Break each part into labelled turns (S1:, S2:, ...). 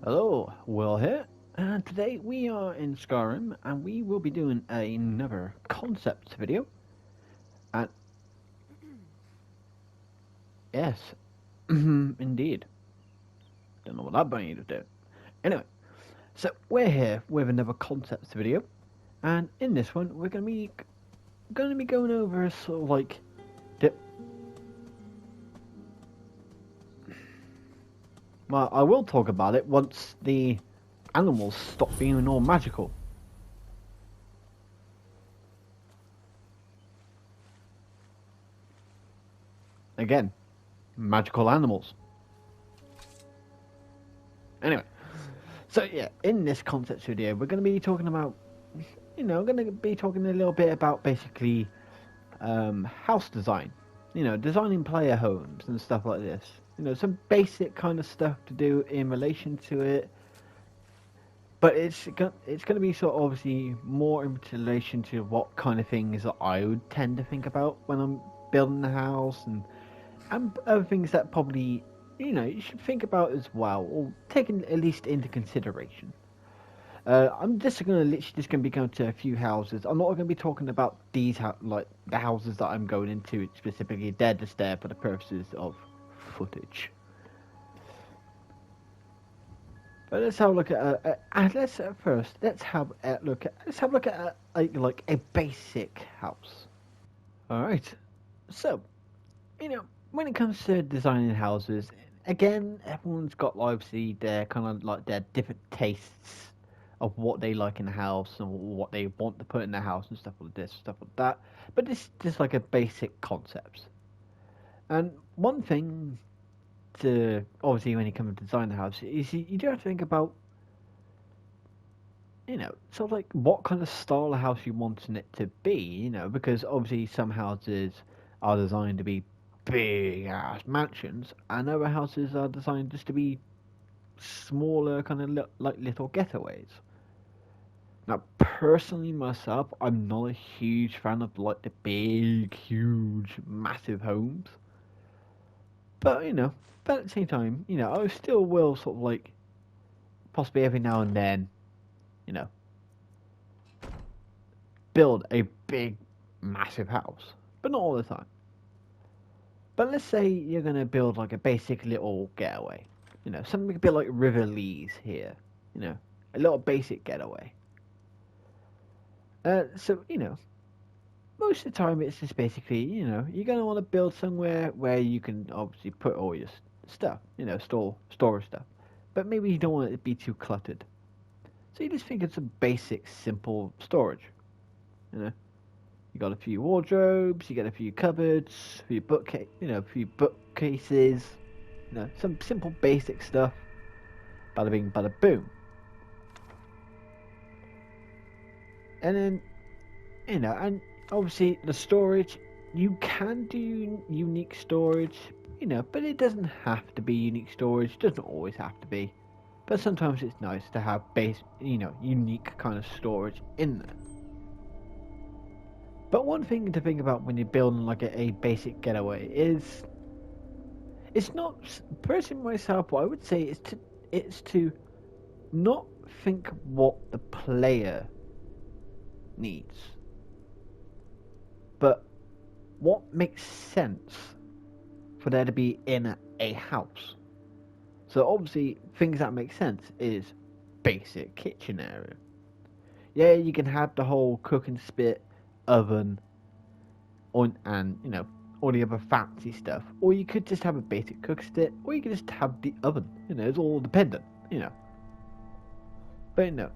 S1: Hello, Will here, and today we are in Skyrim, and we will be doing another concept video. And yes, indeed, don't know what that bunny to do. Anyway, so we're here with another concept video, and in this one we're gonna be going over sort of like the. Well, I will talk about it once the animals stop being all magical. Again, magical animals. Anyway. So yeah, in this concept video, we're going to be talking about, going to be talking a little bit about basically house design. Designing player homes and stuff like this. Some basic kind of stuff to do in relation to it. But it's going to be sort of obviously more in relation to what kind of things that I would tend to think about when I'm building a house and other things that probably you should think about as well or taken at least into consideration. I'm just gonna literally just gonna be going to a few houses. I'm not gonna be talking about these like the houses that I'm going into specifically. They're just there for the purposes of footage. But let's have a look at let's first let's have a look at like a basic house. All right. So when it comes to designing houses, again, everyone's got obviously their kind of like their different tastes of what they like in the house and what they want to put in the house and stuff like this, stuff like that. But this is just like a basic concept. And one thing to obviously when you come to design the house is you do have to think about sort of like what kind of style of house you want it to be, because obviously some houses are designed to be big ass mansions, and other houses are designed just to be smaller, kind of like little getaways. Now, personally, myself, I'm not a huge fan of like the big, huge, massive homes, but but at the same time, I still will sort of like possibly every now and then, you know, build a big, massive house, but not all the time. But let's say you're gonna build like a basic little getaway, something a bit like River Lees here, a little basic getaway. So most of the time it's just basically, you're gonna want to build somewhere where you can obviously put all your stuff, store stuff, but maybe you don't want it to be too cluttered. So you just think it's a basic, simple storage, you know. You got a few wardrobes, you got a few cupboards, a few bookcases, some simple basic stuff. Bada bing, bada boom. And then, and obviously the storage, you can do unique storage, but it doesn't have to be unique storage. It doesn't always have to be. But sometimes it's nice to have unique kind of storage in there. But one thing to think about when you're building like a basic getaway is it's not personally myself. What I would say is to not think what the player needs, but what makes sense for there to be in a house. So obviously, things that make sense is basic kitchen area. Yeah, you can have the whole cooking spit, oven, and all the other fancy stuff, or you could just have a basic cook spit, or you could just have the oven. It's all dependent. But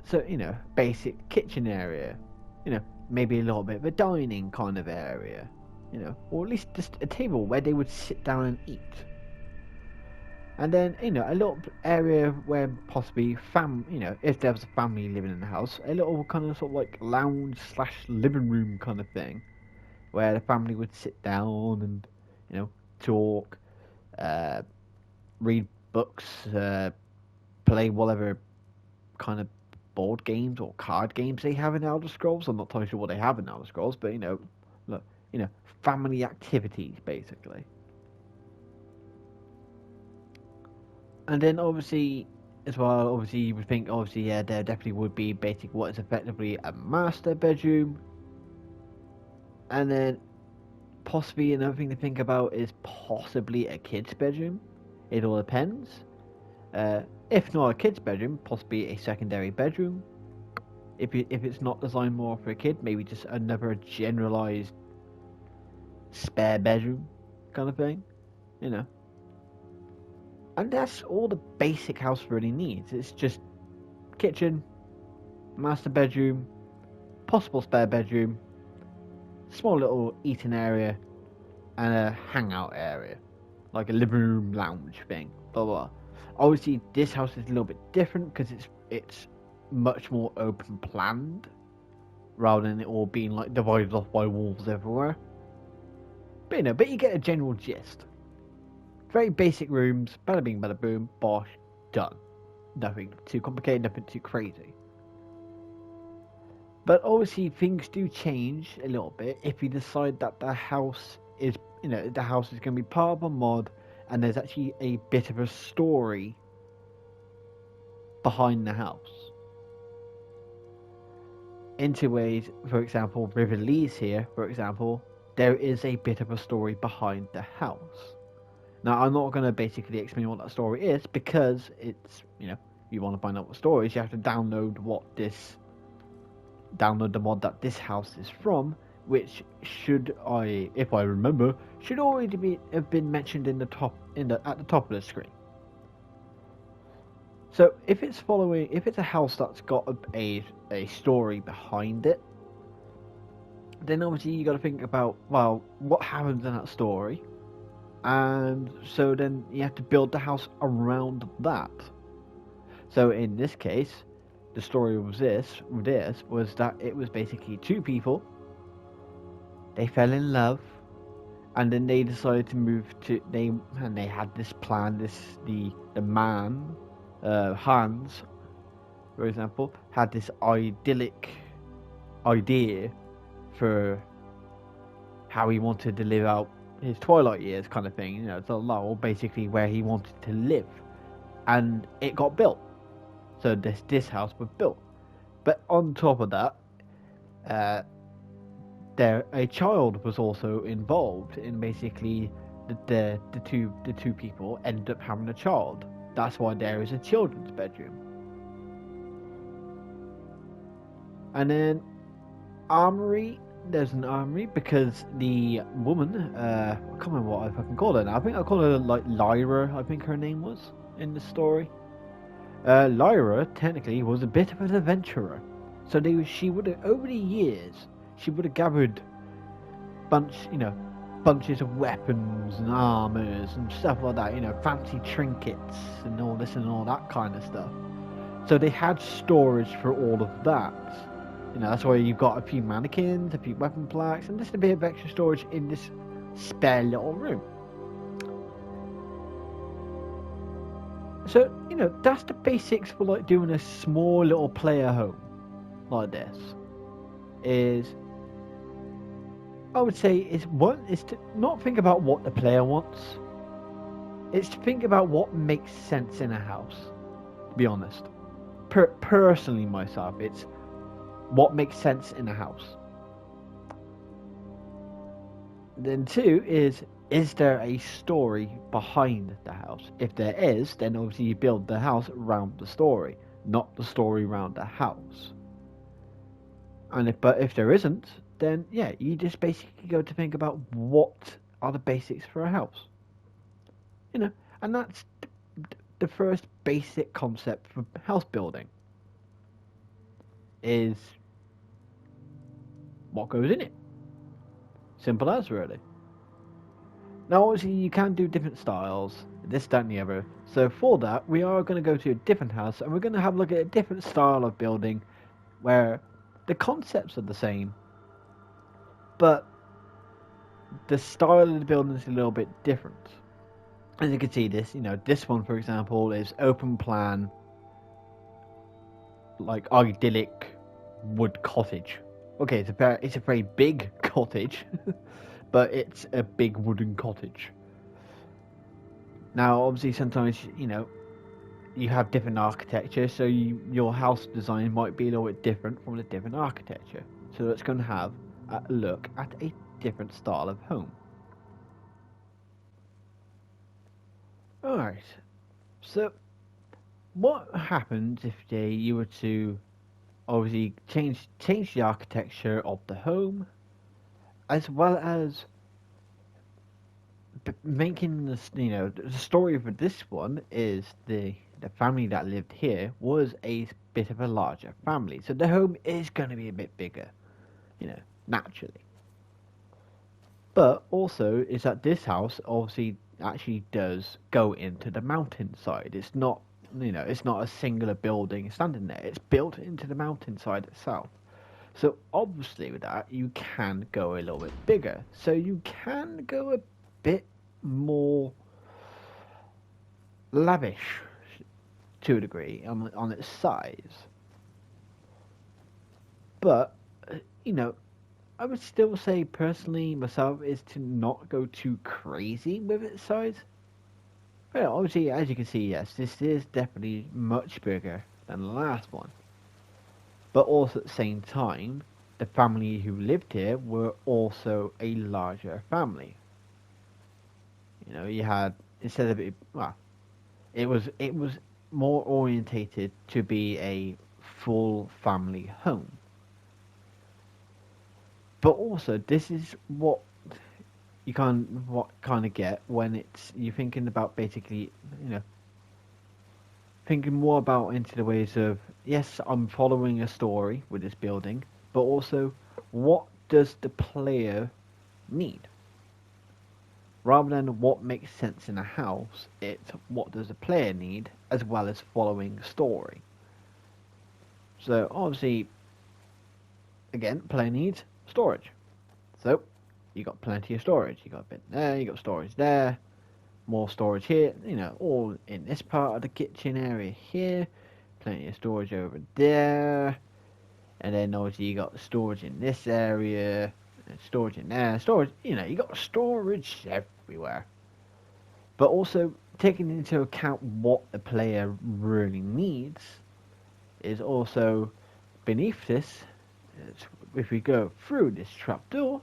S1: so basic kitchen area. Maybe a little bit of a dining kind of area. Or at least just a table where they would sit down and eat. And then, a little area where possibly if there was a family living in the house, a little kind of sort of like lounge slash living room kind of thing, where the family would sit down and, talk, uh, read books, play whatever kind of board games or card games they have in Elder Scrolls. I'm not totally sure what they have in Elder Scrolls, but look, family activities basically. And then obviously, as well. Obviously, you would think, obviously, yeah, there definitely would be basic what is effectively a master bedroom, and then possibly another thing to think about is possibly a kid's bedroom. It all depends. If not a kid's bedroom, possibly a secondary bedroom. If it's not designed more for a kid, maybe just another generalized spare bedroom kind of thing, you know. And that's all the basic house really needs. It's just kitchen, master bedroom, possible spare bedroom, small little eating area, and a hangout area, like a living room lounge thing. Blah blah. Obviously, this house is a little bit different because it's much more open planned, rather than it all being like divided off by walls everywhere. But but you get a general gist. Very basic rooms, bada bing, bada boom, bosh, done. Nothing too complicated, nothing too crazy. But obviously things do change a little bit if you decide that the house is, the house is going to be part of a mod and there's actually a bit of a story behind the house. In two ways, for example, River Lee's here, for example, there is a bit of a story behind the house. Now, I'm not going to basically explain what that story is because it's, if you want to find out what story is, you have to download the mod that this house is from, which if I remember, should already have been mentioned at the top of the screen. So if it's a house that's got a story behind it, then obviously you got to think about, well, what happens in that story, and so then you have to build the house around that. So in this case, the story of this was that it was basically two people. They fell in love, and then they decided to move to they had this plan. The man, Hans, for example, had this idyllic idea for how he wanted to live out his twilight years, kind of thing. It's a lot, basically where he wanted to live, and it got built. So this house was built, but on top of that, a child was also involved in basically the two people ended up having a child. That's why there is a children's bedroom. And then armory. There's an armory because the woman, I can't remember what I fucking called her now. I think I called her like Lyra. I think her name was in the story. Lyra technically was a bit of an adventurer, so she would have, over the years, she would have gathered bunches of weapons and armors and stuff like that, fancy trinkets and all this and all that kind of stuff. So they had storage for all of that. That's why you've got a few mannequins, a few weapon plaques, and just a bit of extra storage in this spare little room. So, that's the basics for like doing a small little player home like this. I would say is to not think about what the player wants. It's to think about what makes sense in a house. To be honest, personally myself, it's what makes sense in a house. Then two is there a story behind the house? If there is, then obviously you build the house around the story, not the story around the house. And if there isn't, then yeah, you just basically go to think about what are the basics for a house. And that's the first basic concept for house building. Is what goes in it. Simple as, really. Now, obviously, you can do different styles, this, that, and the other. So for that, we are going to go to a different house, and we're going to have a look at a different style of building, where the concepts are the same, but the style of the building is a little bit different. As you can see, this one, for example, is open plan, like idyllic wood cottage. Okay, it's a very big cottage, but it's a big wooden cottage. Now, obviously, sometimes you have different architecture, so your house design might be a little bit different from the different architecture. So it's going to have a look at a different style of home. Alright, so what happens if you were to obviously change the architecture of the home, as well as making this, the story for this one is the family that lived here was a bit of a larger family, so the home is going to be a bit bigger, naturally. But also is that this house obviously actually does go into the mountainside. It's not, it's not a singular building standing there. It's built into the mountainside itself. So obviously with that, you can go a little bit bigger. So you can go a bit more lavish to a degree on its size. But, I would still say personally myself is to not go too crazy with its size. Well, obviously, as you can see, yes, this is definitely much bigger than the last one. But also at the same time, the family who lived here were also a larger family. You had, instead of it, well, it was more orientated to be a full family home. But also, this is what kind of get when you're thinking about basically, thinking more about into the ways of, yes, I'm following a story with this building, but also what does the player need? Rather than what makes sense in a house, it's what does the player need as well as following the story. So obviously, again, player needs storage. So you got plenty of storage. You got a bit there, you got storage there, more storage here, all in this part of the kitchen area here, plenty of storage over there, and then obviously you got storage in this area, and storage in there, storage, you got storage everywhere. But also taking into account what the player really needs is also beneath this. If we go through this trapdoor,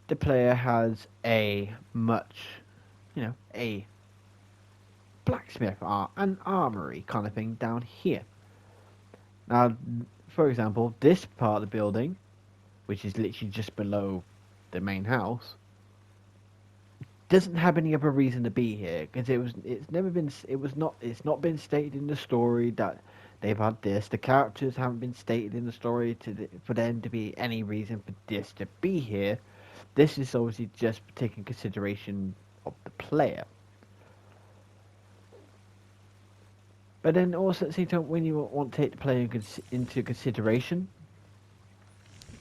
S1: the player has a much, a blacksmith an armory kind of thing down here. Now, for example, this part of the building, which is literally just below the main house, doesn't have any other reason to be here because it's not been stated in the story that they've had this. The characters haven't been stated in the story for them to be any reason for this to be here. This is obviously just taking consideration of the player. But then also at the same time, when you want to take the player into consideration,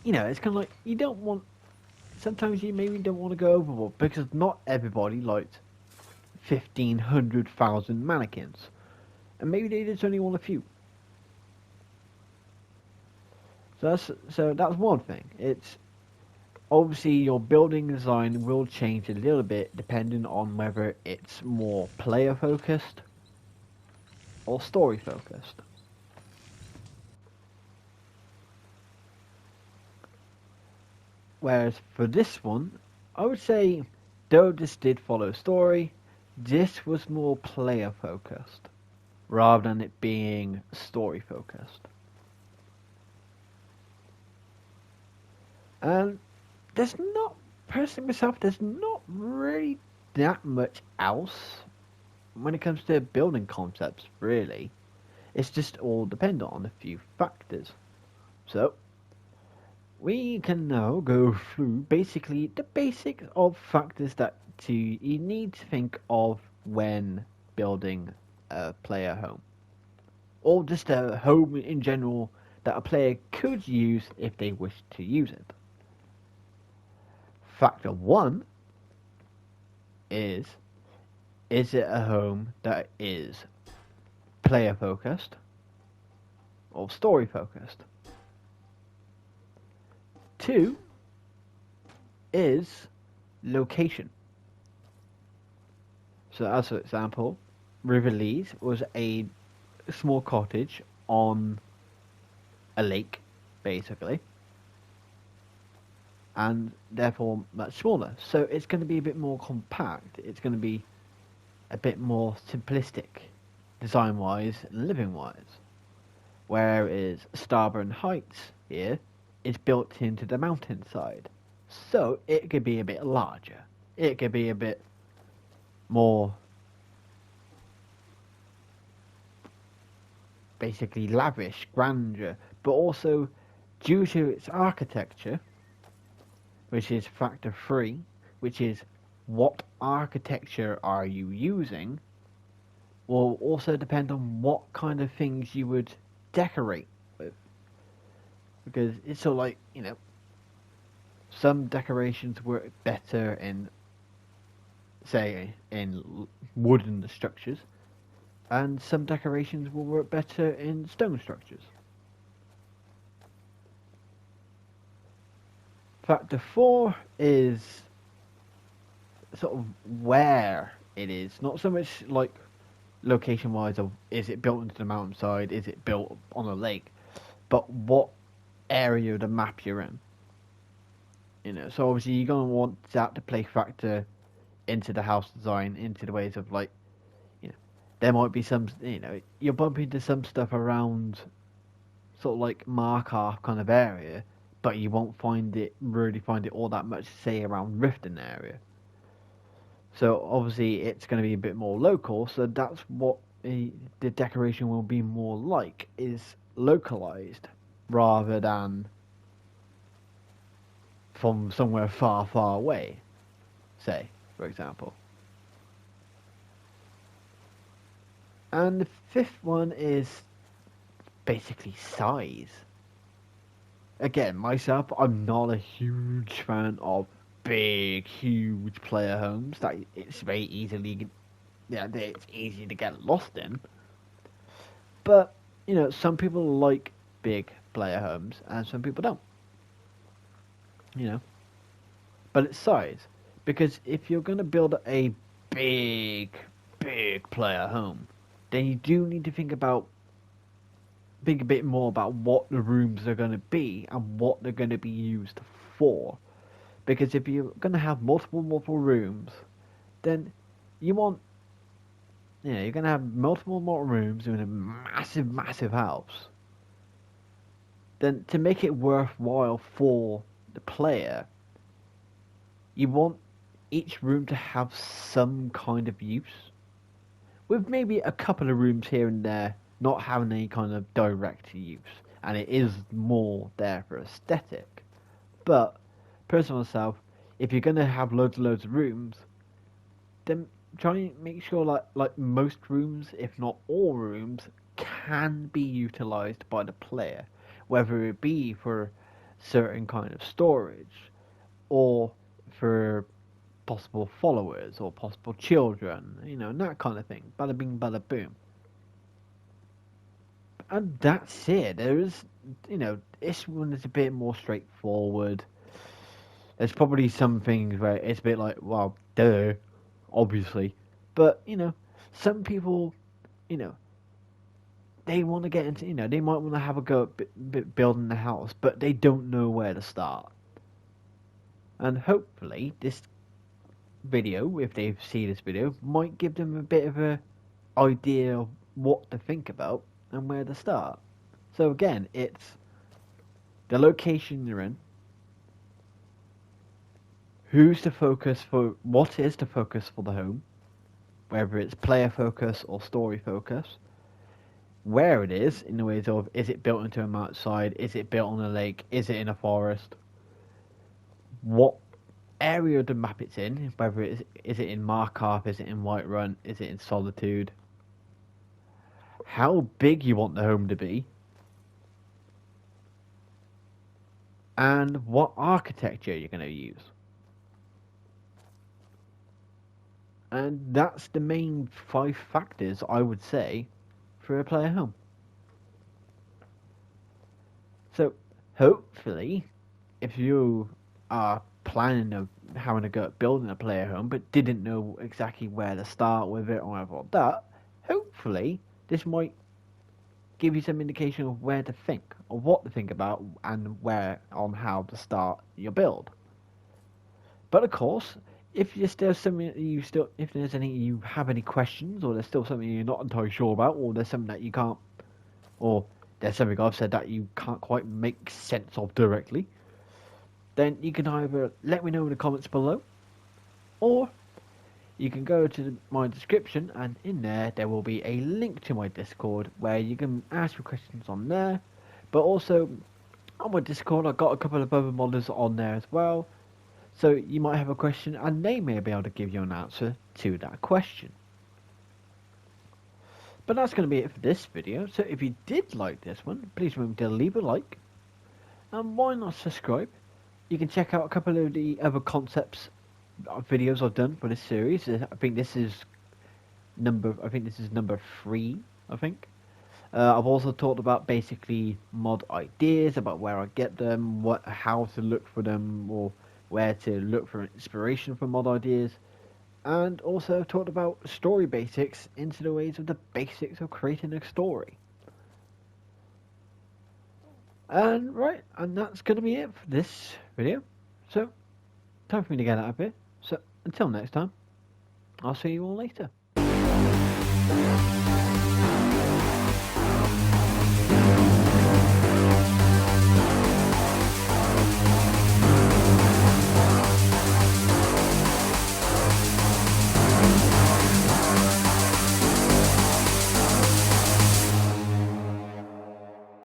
S1: it's kind of like you don't want. Sometimes you maybe don't want to go overboard because not everybody likes 1,500,000 mannequins, and maybe they just only want a few. So that's one thing. It's obviously your building design will change a little bit depending on whether it's more player focused or story focused. Whereas for this one, I would say, though this did follow story, this was more player focused rather than it being story focused. And there's not, personally myself, there's not really that much else when it comes to building concepts, really. It's just all dependent on a few factors. So, we can now go through basically the basics of factors that you need to think of when building a player home. Or just a home in general that a player could use if they wish to use it. Factor 1 is it a home that is player focused or story focused? 2 is location. So, as for example, River Lees was a small cottage on a lake, basically, and therefore much smaller. So it's going to be a bit more compact. It's going to be a bit more simplistic, design-wise and living-wise. Whereas Starburn Heights here is built into the mountainside, so it could be a bit larger. It could be a bit more basically lavish, grandeur, but also due to its architecture, which is factor 3, which is what architecture are you using, will also depend on what kind of things you would decorate with. Because it's sort of like, some decorations work better in, say, in wooden structures, and some decorations will work better in stone structures. Factor 4 is sort of where it is, not so much like location wise of is it built into the mountainside, is it built on a lake, but what area of the map you're in. So obviously you're gonna want that to play factor into the house design, into the ways of like, there might be some, you'll bump into some stuff around sort of like Markarth kind of area, but you won't really find it all that much, say around Riften area. So obviously it's going to be a bit more local, so that's what the decoration will be more like, is localized rather than from somewhere far, far away, say, for example. And the fifth one is basically size. Again, myself, I'm not a huge fan of big, huge player homes that it's very easily, it's easy to get lost in. But some people like big player homes, and some people don't. But it's size, because if you're going to build a big, big player home, then you do need to think a bit more about what the rooms are going to be and what they're going to be used for. Because if you're going to have multiple rooms, then you want, you're going to have multiple rooms in a massive, massive house. Then to make it worthwhile for the player, you want each room to have some kind of use, with maybe a couple of rooms here and there not having any kind of direct use, and it is more there for aesthetic. But personally myself, if you're going to have loads and loads of rooms, then try and make sure like most rooms, if not all rooms, can be utilized by the player, whether it be for certain kind of storage or for possible followers or possible children, and that kind of thing. Bada bing, bada boom. And that's it. There is, this one is a bit more straightforward. There's probably some things where it's a bit like, well, duh, obviously. But, some people, they want to get into, they might want to have a go at building the house, but they don't know where to start. And hopefully, this video, if they see this video, might give them a bit of a idea of what to think about and where to start. So again, it's the location you're in, what is the focus for the home, whether it's player focus or story focus, where it is in the ways of, is it built into a mountainside, is it built on a lake, is it in a forest, what area of the map it's in, whether is it in Markarth, is it in Whiterun, is it in Solitude, how big you want the home to be, and what architecture you're going to use. And that's the main 5 factors, I would say, for a player home. So, hopefully, if you are planning of having a go at building a player home, but didn't know exactly where to start with it or anything like that, hopefully this might give you some indication of where to think, or what to think about, and where on how to start your build. But of course, if there's something that if there's any you have any questions, or there's still something you're not entirely sure about, or there's something that you can't, or there's something I've said that you can't quite make sense of directly, then you can either let me know in the comments below, or you can go to my description, and in there will be a link to my Discord where you can ask your questions on there. But also on my Discord, I've got a couple of other modders on there as well. So you might have a question and they may be able to give you an answer to that question. But that's going to be it for this video. So if you did like this one, please remember to leave a like. And why not subscribe? You can check out a couple of the other concepts videos I've done for this series. I think this is number 3, I think. I've also talked about basically mod ideas, about where I get them, how to look for them, or where to look for inspiration for mod ideas, and also talked about story basics into the ways of the basics of creating a story. And that's going to be it for this video. So, time for me to get out of here. So, until next time, I'll see you all later.